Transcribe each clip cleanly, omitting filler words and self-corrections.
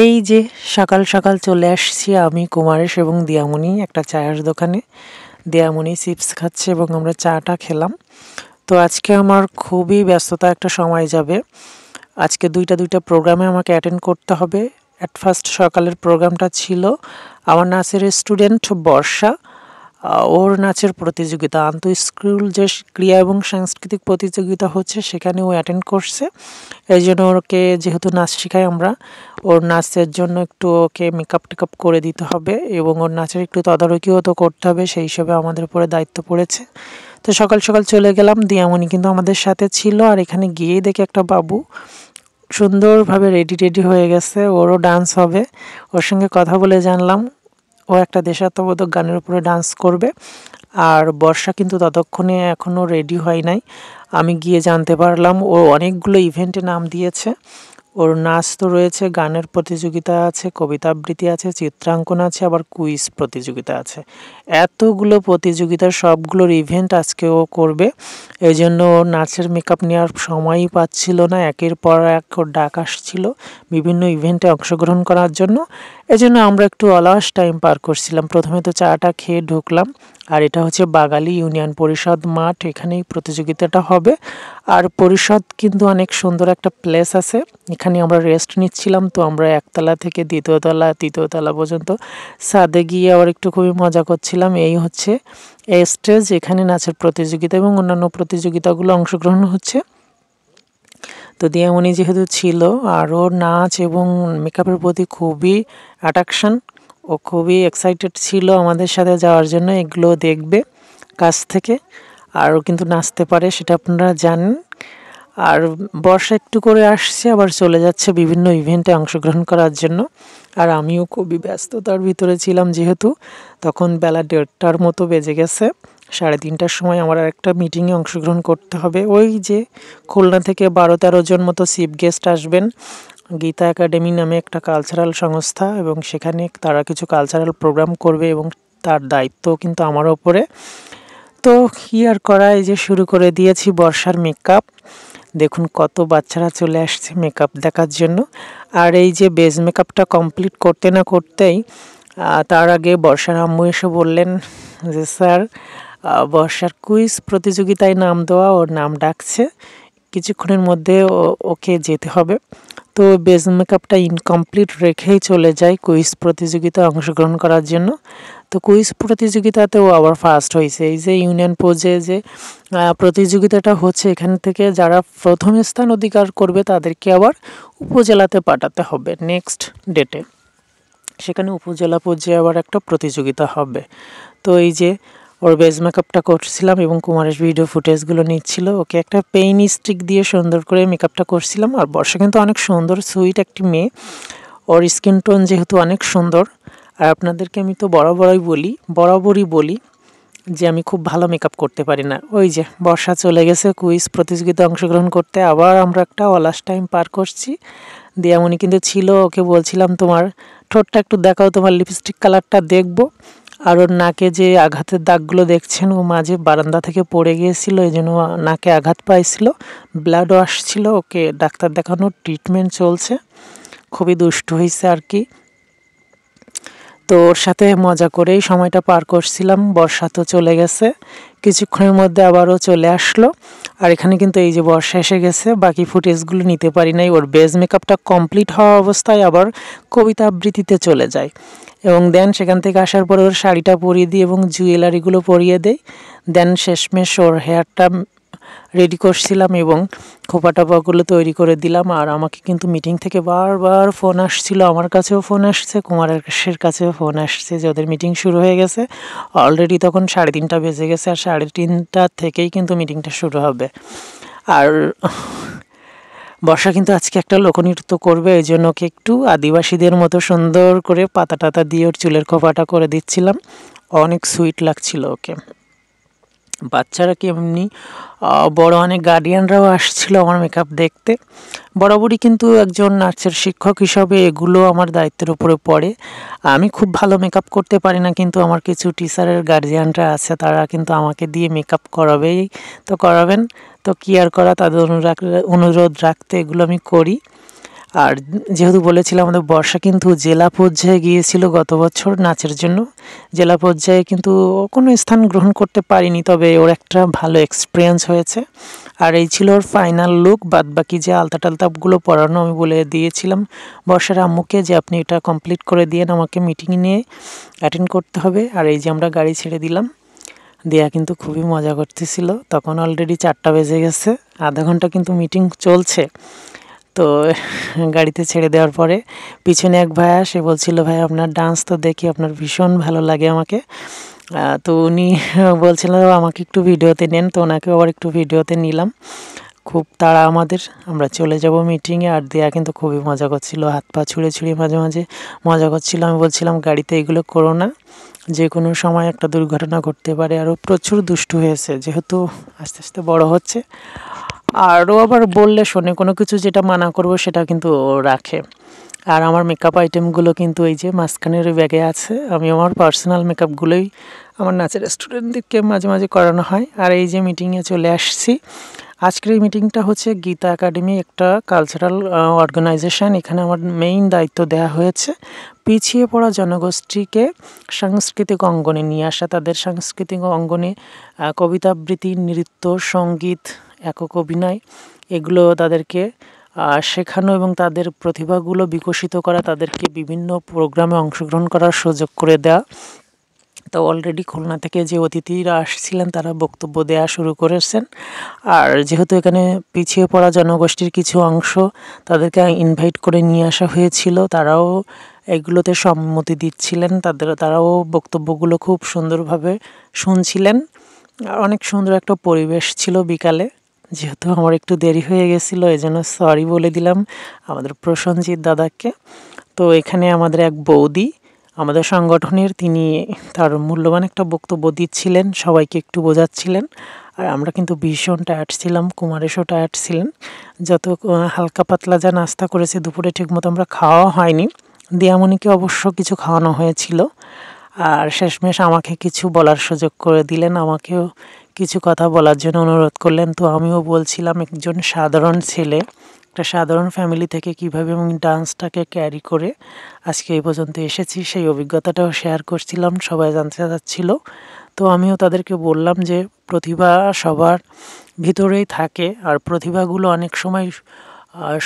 এই যে সকাল সকাল চলে আসছি আমি, কুমারেশ এবং দিয়ামণি একটা চায়ের দোকানে। দিয়ামণি চিপস খাচ্ছে এবং আমরা চাটা খেলাম। তো আজকে আমার খুবই ব্যস্ততা একটা সময় যাবে। আজকে দুইটা প্রোগ্রামে আমাকে অ্যাটেন্ড করতে হবে। অ্যাট ফার্স্ট সকালের প্রোগ্রামটা ছিল আমার নাচের স্টুডেন্ট বর্ষা, ওর নাচের প্রতিযোগিতা, আন্তঃস্কুল যে ক্রীড়া এবং সাংস্কৃতিক প্রতিযোগিতা হচ্ছে সেখানে ও অ্যাটেন্ড করছে। এই জন্য ওকে যেহেতু নাচ শেখাই আমরা, ওর নাচের জন্য একটু ওকে মেকআপ টেকআপ করে দিতে হবে এবং ওর নাচের একটু তদারকিও তো করতে হবে, সেই হিসেবে আমাদের উপরে দায়িত্ব পড়েছে। তো সকাল সকাল চলে গেলাম, দিয়ামণি কিন্তু আমাদের সাথে ছিল। আর এখানে গিয়েই দেখি একটা বাবু সুন্দরভাবে রেডি হয়ে গেছে, ওরও ডান্স হবে। ওর সঙ্গে কথা বলে জানলাম ও একটা দেশাত্মবোধক গানের উপরে ডান্স করবে। আর বর্ষা কিন্তু ততক্ষণে এখনও রেডি হয় নাই। আমি গিয়ে জানতে পারলাম ও অনেকগুলো ইভেন্টে নাম দিয়েছে। ওর নাচ তো রয়েছে, গানের প্রতিযোগিতা আছে, কবিতা আবৃত্তি আছে, চিত্রাঙ্কন আছে, আবার কুইজ প্রতিযোগিতা আছে। এতগুলো প্রতিযোগিতার সবগুলোর ইভেন্ট আজকে ও করবে। এই জন্য ওর নাচের মেকআপ নেওয়ার সময়ই পাচ্ছিল না, একের পর এক ওর ডাক আসছিল বিভিন্ন ইভেন্টে অংশগ্রহণ করার জন্য। এই জন্য আমরা একটু অলস টাইম পার করছিলাম। প্রথমে তো চাটা খেয়ে ঢুকলাম। আর এটা হচ্ছে বাগালি ইউনিয়ন পরিষদ মাঠ, এখানেই প্রতিযোগিতাটা হবে। আর পরিষদ কিন্তু অনেক সুন্দর একটা প্লেস আছে, এখানে আমরা রেস্ট নিচ্ছিলাম। তো আমরা একতলা থেকে দ্বিতীয়তলা তৃতীয়তলা পর্যন্ত ছাদে গিয়ে আবার একটু খুবই মজা করছিলাম। এই হচ্ছে এই স্টেজ, এখানে নাচের প্রতিযোগিতা এবং অন্যান্য প্রতিযোগিতাগুলো অংশগ্রহণ হচ্ছে। তো দিয়ামণি যেহেতু ছিল আর ওর নাচ এবং মেকআপের প্রতি খুবই অ্যাট্রাকশন, ও খুবই এক্সাইটেড ছিল আমাদের সাথে যাওয়ার জন্য, এগুলো দেখবে কাছ থেকে। আর ও কিন্তু নাচতে পারে, সেটা আপনারা জানেন। আর বর্ষা একটু করে আসছে আবার চলে যাচ্ছে বিভিন্ন ইভেন্টে অংশগ্রহণ করার জন্য। আর আমিও খুবই ব্যস্ততার ভিতরে ছিলাম, যেহেতু তখন বেলা 1:30টার মতো বেজে গেছে। 3:30টার সময় আমার একটা মিটিংয়ে অংশগ্রহণ করতে হবে। ওই যে খুলনা থেকে 12-13 জন মতো চিফ গেস্ট আসবেন, গীতা একাডেমি নামে একটা কালচারাল সংস্থা, এবং সেখানে তারা কিছু কালচারাল প্রোগ্রাম করবে এবং তার দায়িত্ব কিন্তু আমার ওপরে। তো কি আর করা, এই যে শুরু করে দিয়েছি বর্ষার মেকআপ। দেখুন কত বাচ্চারা চলে আসছে মেকআপ দেখার জন্য। আর এই যে বেজ মেকআপটা কমপ্লিট করতে না করতেই তার আগে বর্ষার আম্মু এসে বললেন যে স্যার, বর্ষার কুইজ প্রতিযোগিতায় নাম দেওয়া, ওর নাম ডাকছে, কিছুক্ষণের মধ্যে ওকে যেতে হবে। তো বেজ মেকআপটা ইনকমপ্লিট রেখেই চলে যায় কুইজ প্রতিযোগিতায় অংশগ্রহণ করার জন্য। তো কুইজ প্রতিযোগিতাতেও আবার ফার্স্ট হয়েছে। এই যে ইউনিয়ন পর্যায়ে যে প্রতিযোগিতাটা হচ্ছে, এখান থেকে যারা প্রথম স্থান অধিকার করবে তাদেরকে আবার উপজেলাতে পাঠাতে হবে নেক্সট ডেটে। সেখানে উপজেলা পর্যায়ে আবার একটা প্রতিযোগিতা হবে। তো এই যে ওর বেজ মেকআপটা করছিলাম এবং কুমারেশ ভিডিও ফুটেজগুলো নিচ্ছিল। ওকে একটা পেইন স্টিক দিয়ে সুন্দর করে মেকআপটা করছিলাম। আর বর্ষা কিন্তু অনেক সুন্দর সুইট একটি মেয়ে, ওর স্কিন টোন যেহেতু অনেক সুন্দর। আর আপনাদেরকে আমি তো বরাবরই বলি যে আমি খুব ভালো মেকআপ করতে পারি না। ওই যে বর্ষা চলে গেছে কুইজ প্রতিযোগিতায় অংশগ্রহণ করতে, আবার আমরা একটা অলস টাইম পার করছি। দিয়ামণি কিন্তু ছিল, ওকে বলছিলাম তোমার ঠোঁটটা একটু দেখাও, তোমার লিপস্টিক কালারটা দেখবো। আর ওর নাকে যে আঘাতের দাগগুলো দেখছেন, ও মাঝে বারান্দা থেকে পড়ে গিয়েছিল, এই জন্য নাকে আঘাত পাইছিল, ব্লাডও আসছিল। ওকে ডাক্তার দেখানোর ট্রিটমেন্ট চলছে, খুবই দুষ্ট হয়েছে আর কি। তো ওর সাথে মজা করেই সময়টা পার করছিলাম। বর্ষা তো চলে গেছে, কিছুক্ষণের মধ্যে আবারও চলে আসলো। আর এখানে কিন্তু এই যে বর্ষা এসে গেছে, বাকি ফুটেজগুলো নিতে পারি নাই। ওর বেজ মেকআপটা কমপ্লিট হওয়া অবস্থায় আবার কবিতা আবৃত্তিতে চলে যায়, এবং দেন সেখান থেকে আসার পরে ওর শাড়িটা পরিয়ে দিই এবং জুয়েলারিগুলো পরিয়ে দেই। দেন শেষমেশ ওর হেয়ারটা রেডি করছিলাম এবং খোপা টোপাগুলো তৈরি করে দিলাম। আর আমাকে কিন্তু মিটিং থেকে বারবার ফোন আসছিল, আমার কাছেও ফোন আসছে, কুমারের কাছেও ফোন আসছে যে ওদের মিটিং শুরু হয়ে গেছে। অলরেডি তখন 3:30 বেজে গেছে, আর 3:30 থেকেই কিন্তু মিটিংটা শুরু হবে। আর বর্ষা কিন্তু আজকে একটা লোকনৃত্য করবে, এই জন্য ওকে একটু আদিবাসীদের মতো সুন্দর করে পাতা টাতা দিয়ে ওর চুলের খোপাটা করে দিচ্ছিলাম। অনেক সুইট লাগছিল ওকে। বাচ্চারা কি এমনি বড় অনেক গার্ডিয়ানরাও আসছিল আমার মেকআপ দেখতে। বরাবরই কিন্তু একজন নাচের শিক্ষক হিসাবে এগুলো আমার দায়িত্বের উপরে পড়ে। আমি খুব ভালো মেকআপ করতে পারি না, কিন্তু আমার কিছু টিচারের গার্জিয়ানরা আছে, তারা কিন্তু আমাকে দিয়ে মেকআপ করাবেই, তো করাবেন। তো কি আর করা, তাদের অনুরোধ রাখতে এগুলো আমি করি। আর যেহেতু বলেছিলাম আমাদের বর্ষা কিন্তু জেলা পর্যায়ে গিয়েছিল গত বছর নাচের জন্য, জেলা পর্যায়ে কিন্তু কোনো স্থান গ্রহণ করতে পারিনি, তবে ওর একটা ভালো এক্সপিরিয়েন্স হয়েছে। আর এই ছিল ওর ফাইনাল লুক। বাদ বাকি যে আলতা টালতাগুলো পরানো আমি বলে দিয়েছিলাম বর্ষার আম্মুকে যে আপনি এটা কমপ্লিট করে দিয়েন, আমাকে মিটিং নিয়ে অ্যাটেন্ড করতে হবে। আর এই যে আমরা গাড়ি ছেড়ে দিলাম, দিয়া কিন্তু খুবই মজা করতেছিল। তখন অলরেডি 4টা বেজে গেছে, আধা ঘন্টা কিন্তু মিটিং চলছে। তো গাড়িতে ছেড়ে দেওয়ার পরে পিছনে এক ভাইয়া, সে বলছিল ভাই আপনার ডান্স তো দেখি আপনার ভীষণ ভালো লাগে আমাকে। তো উনি বলছিলেন আমাকে একটু ভিডিওতে নেন, তো ওনাকে আবার একটু ভিডিওতে নিলাম। খুব তাড়া আমাদের, আমরা চলে যাব মিটিংয়ে। আর দেয়া কিন্তু খুবই মজা করছিল, হাত পা ছুঁড়ে ছুঁড়ে মাঝে মাঝে মজা করছিল। আমি বলছিলাম গাড়িতে এগুলো করো না, যে কোনো সময় একটা দুর্ঘটনা ঘটতে পারে। আরও প্রচুর দুষ্টু হয়েছে, যেহেতু আস্তে আস্তে বড় হচ্ছে। আরও আবার বললে শোনে, কোনো কিছু যেটা মানা করবো সেটা কিন্তু ও রাখে। আর আমার মেকআপ আইটেমগুলো কিন্তু এই যে মাঝখানের ব্যাগে আছে। আমি আমার পার্সোনাল মেকআপগুলোই আমার নাচের স্টুডেন্টদেরকে মাঝে মাঝে করানো হয়। আর এই যে মিটিংয়ে চলে আসছি। আজকের এই মিটিংটা হচ্ছে গীতা একাডেমি, একটা কালচারাল অর্গানাইজেশন। এখানে আমার মেইন দায়িত্ব দেওয়া হয়েছে পিছিয়ে পড়া জনগোষ্ঠীকে সাংস্কৃতিক অঙ্গনে নিয়ে আসা, তাদের সাংস্কৃতিক অঙ্গনে কবিতা আবৃত্তি, নৃত্য, সঙ্গীত, একক অভিনয়, এগুলো তাদেরকে শেখানো এবং তাদের প্রতিভাগুলো বিকশিত করা, তাদেরকে বিভিন্ন প্রোগ্রামে অংশগ্রহণ করার সুযোগ করে দেওয়া। তো অলরেডি খুলনা থেকে যে অতিথিরা আসছিলেন তারা বক্তব্য দেওয়া শুরু করেছেন। আর যেহেতু এখানে পিছিয়ে পড়া জনগোষ্ঠীর কিছু অংশ তাদেরকে ইনভাইট করে নিয়ে আসা হয়েছিল, তারাও এগুলোতে সম্মতি দিচ্ছিলেন। তারাও বক্তব্যগুলো খুব সুন্দরভাবে শুনছিলেন। অনেক সুন্দর একটা পরিবেশ ছিল বিকালে। যেহেতু আমার একটু দেরি হয়ে গেছিলো, এই জন্য সরি বলে দিলাম আমাদের প্রসেনজিৎ দাদাকে। তো এখানে আমাদের এক বৌদি আমাদের সংগঠনের, তিনি তার মূল্যবান একটা বক্তব্য দিচ্ছিলেন, সবাইকে একটু বোঝাচ্ছিলেন। আর আমরা কিন্তু ভীষণ টায়ার্ড ছিলাম, কুমারেশও টায়ার্ড ছিলেন। যত হালকা পাতলা যা নাস্তা করেছি দুপুরে ঠিকমতো আমরা খাওয়া হয়নি। দিয়ামণিকে অবশ্য কিছু খাওয়ানো হয়েছিল। আর শেষমেশ আমাকে কিছু বলার সুযোগ করে দিলেন, আমাকেও কিছু কথা বলার জন্য অনুরোধ করলেন। তো আমিও বলছিলাম একজন সাধারণ ছেলে, একটা সাধারণ ফ্যামিলি থেকে কীভাবে আমি ডান্সটাকে ক্যারি করে আজকে এই পর্যন্ত এসেছি, সেই অভিজ্ঞতাটাও শেয়ার করছিলাম। সবাই জানতে চাচ্ছিল। তো আমিও তাদেরকে বললাম যে প্রতিভা সবার ভিতরেই থাকে, আর প্রতিভাগুলো অনেক সময়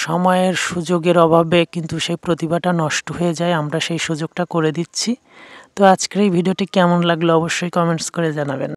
সময়ের সুযোগের অভাবে কিন্তু সেই প্রতিভাটা নষ্ট হয়ে যায়। আমরা সেই সুযোগটা করে দিচ্ছি। তো আজকের এই ভিডিওটি কেমন লাগলো অবশ্যই কমেন্টস করে জানাবেন।